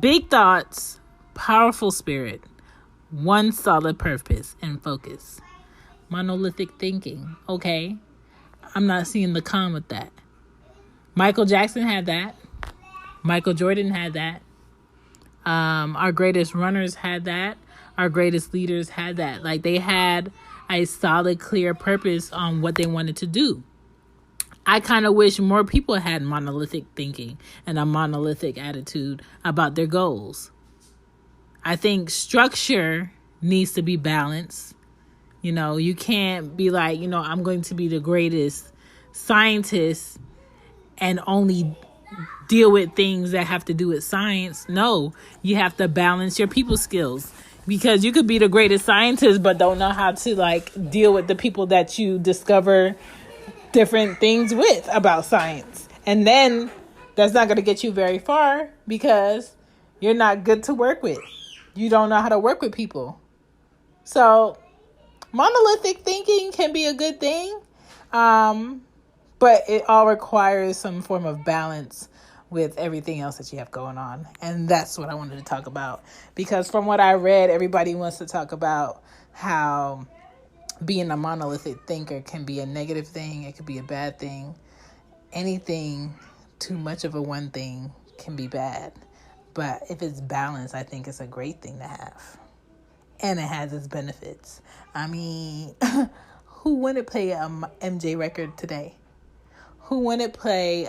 Big thoughts, powerful spirit, one solid purpose and focus. Monolithic thinking. Okay. I'm not seeing the con with that. Michael Jackson had that. Michael Jordan had that. Our greatest runners had that. Our greatest leaders had that. Like, they had a solid, clear purpose on what they wanted to do. I kind of wish more people had monolithic thinking and a monolithic attitude about their goals. I think structure needs to be balanced. You know, you can't be like, I'm going to be the greatest scientist and only deal with things that have to do with science. No, you have to balance your people skills, because you could be the greatest scientist but don't know how to deal with the people that you discover different things with about science. And then that's not going to get you very far, because you're not good to work with. You don't know how to work with people. So monolithic thinking can be a good thing, but it all requires some form of balance with everything else that you have going on. And that's what I wanted to talk about, because from what I read, everybody wants to talk about how being a monolithic thinker can be a negative thing. It could be a bad thing. Anything too much of a one thing can be bad. But if it's balanced, I think it's a great thing to have. And it has its benefits. I mean, who wouldn't play a MJ record today? Who wouldn't play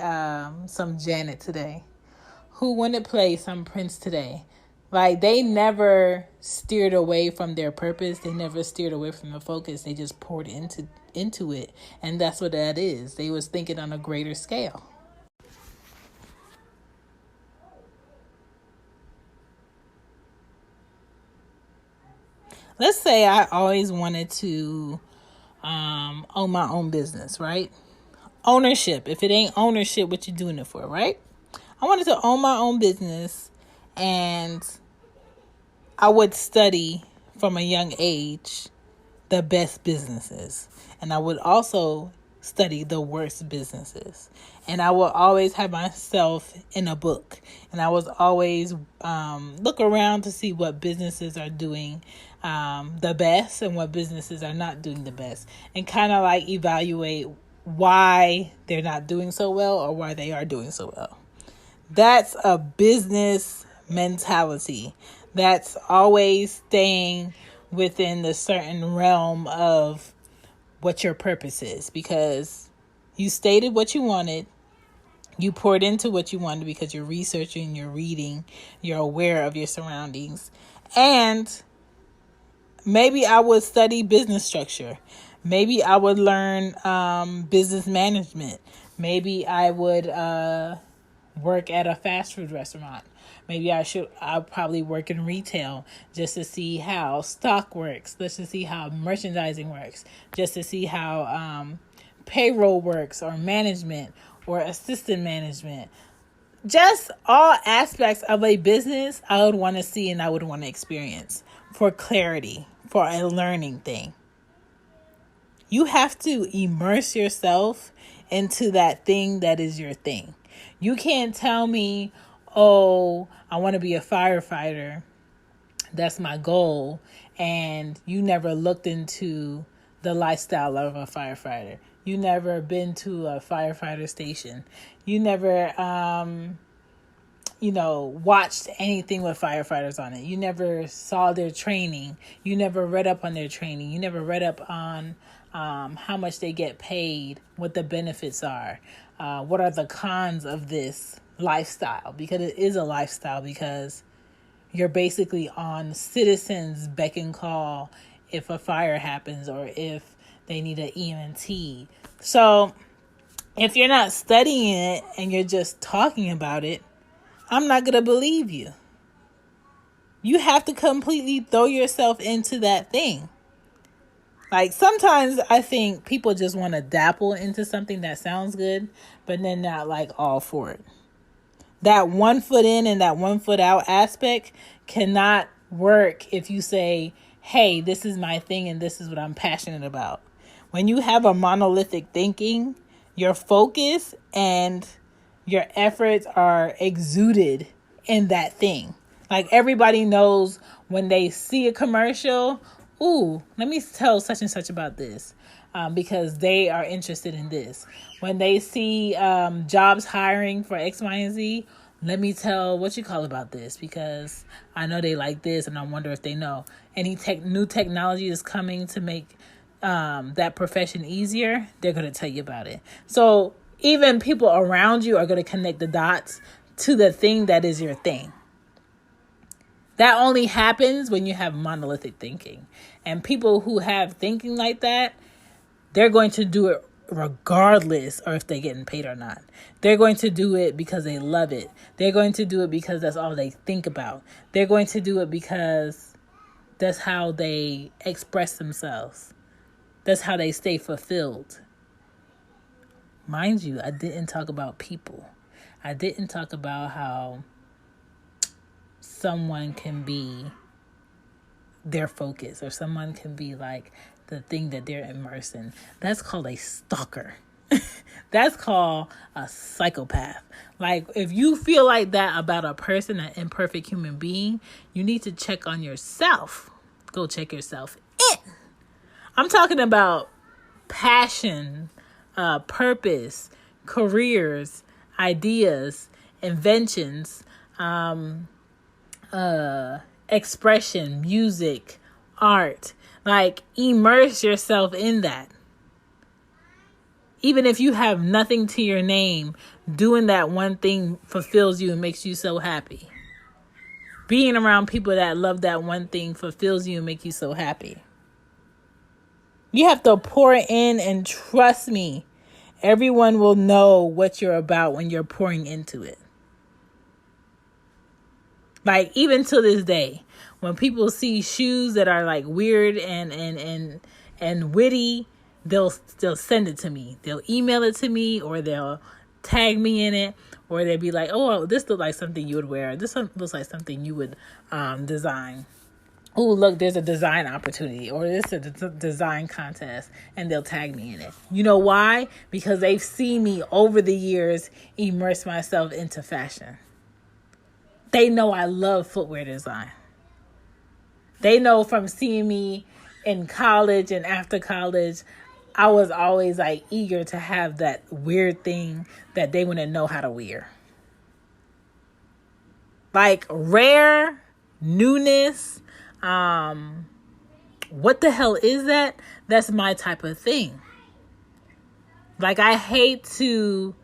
some Janet today? Who wouldn't play some Prince today? Like, they never steered away from their purpose. They never steered away from the focus. They just poured into it. And that's what that is. They was thinking on a greater scale. Let's say I always wanted to own my own business, right? Ownership. If it ain't ownership, what you doing it for, right? I wanted to own my own business, and I would study from a young age the best businesses. And I would also study the worst businesses. And I will always have myself in a book. And I was always look around to see what businesses are doing the best and what businesses are not doing the best. And kind of evaluate why they're not doing so well or why they are doing so well. That's a business mentality. That's always staying within the certain realm of what your purpose is, because you stated what you wanted. You poured into what you wanted because you're researching, you're reading, you're aware of your surroundings. And maybe I would study business structure. Maybe I would learn business management. Maybe I would work at a fast food restaurant. Maybe I'll probably work in retail just to see how stock works, just to see how merchandising works, just to see how payroll works, or management, or assistant management. Just all aspects of a business I would want to see and I would want to experience for clarity, for a learning thing. You have to immerse yourself into that thing that is your thing. You can't tell me, oh, I want to be a firefighter. That's my goal. And you never looked into the lifestyle of a firefighter. You never been to a firefighter station. You never, watched anything with firefighters on it. You never saw their training. You never read up on their training. You never read up on how much they get paid, what the benefits are, what are the cons of this lifestyle, because it is a lifestyle, because you're basically on citizens' beck and call if a fire happens or if they need an EMT. So if you're not studying it and you're just talking about it, I'm not going to believe you. You have to completely throw yourself into that thing. Sometimes I think people just want to dabble into something that sounds good, but then not all for it. That 1 foot in and that 1 foot out aspect cannot work if you say, hey, this is my thing and this is what I'm passionate about. When you have a monolithic thinking, your focus and your efforts are exuded in that thing. Like everybody knows when they see a commercial, ooh, let me tell such and such about this. Because they are interested in this. When they see jobs hiring for X, Y, and Z, let me tell what you call about this because I know they like this and I wonder if they know. Any new technology is coming to make that profession easier, they're going to tell you about it. So even people around you are going to connect the dots to the thing that is your thing. That only happens when you have monolithic thinking. And people who have thinking like that, they're going to do it regardless or if they're getting paid or not. They're going to do it because they love it. They're going to do it because that's all they think about. They're going to do it because that's how they express themselves. That's how they stay fulfilled. Mind you, I didn't talk about people. I didn't talk about how someone can be their focus or someone can be like the thing that they're immersed in. That's called a stalker. That's called a psychopath. Like if you feel like that about a person, an imperfect human being, you need to check on yourself. Go check yourself in. I'm talking about passion, purpose, careers, ideas, inventions, expression, music, art. Like, immerse yourself in that. Even if you have nothing to your name, doing that one thing fulfills you and makes you so happy. Being around people that love that one thing fulfills you and make you so happy. You have to pour in, and trust me, everyone will know what you're about when you're pouring into it. Like, even to this day, when people see shoes that are like weird and witty, they'll send it to me. They'll email it to me, or they'll tag me in it, or they'll be like, "Oh, this looks like something you would wear. This looks like something you would design. Oh, look, there's a design opportunity, or this is a design contest," and they'll tag me in it. You know why? Because they've seen me over the years immerse myself into fashion. They know I love footwear design. They know from seeing me in college and after college, I was always like eager to have that weird thing that they wouldn't know how to wear. Like rare, newness, what the hell is that? That's my type of thing. Like I hate to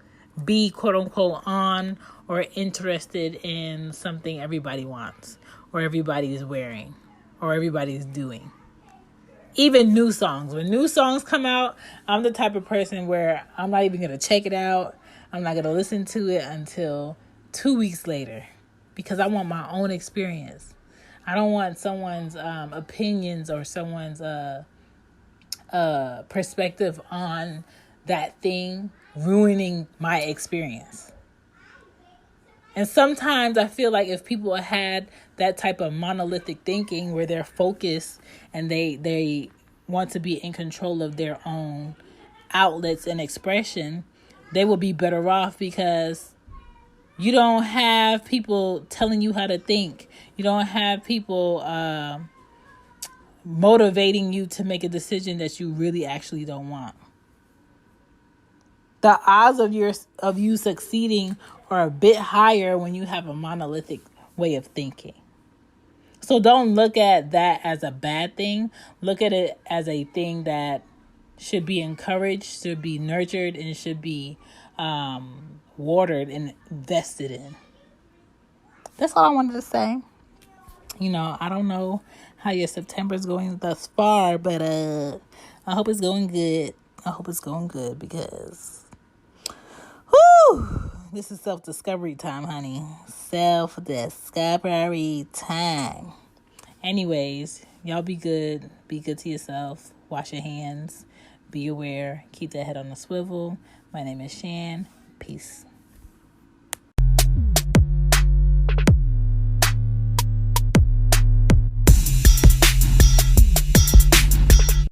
be quote unquote on or interested in something everybody wants or everybody's wearing or everybody's doing. Even new songs. When new songs come out, I'm the type of person where I'm not even going to check it out. I'm not going to listen to it until 2 weeks later because I want my own experience. I don't want someone's opinions or someone's perspective on that thing ruining my experience. And sometimes I feel like if people had that type of monolithic thinking where they're focused and they want to be in control of their own outlets and expression, they will be better off because you don't have people telling you how to think. You don't have people motivating you to make a decision that you really actually don't want. The odds of you succeeding are a bit higher when you have a monolithic way of thinking. So don't look at that as a bad thing. Look at it as a thing that should be encouraged, should be nurtured, and should be watered and invested in. That's all I wanted to say. You know, I don't know how your September is going thus far, but I hope it's going good. I hope it's going good because this is self-discovery time, honey. Self-discovery time. Anyways, y'all be good. Be good to yourself. Wash your hands. Be aware. Keep that head on the swivel. My name is Shan. Peace.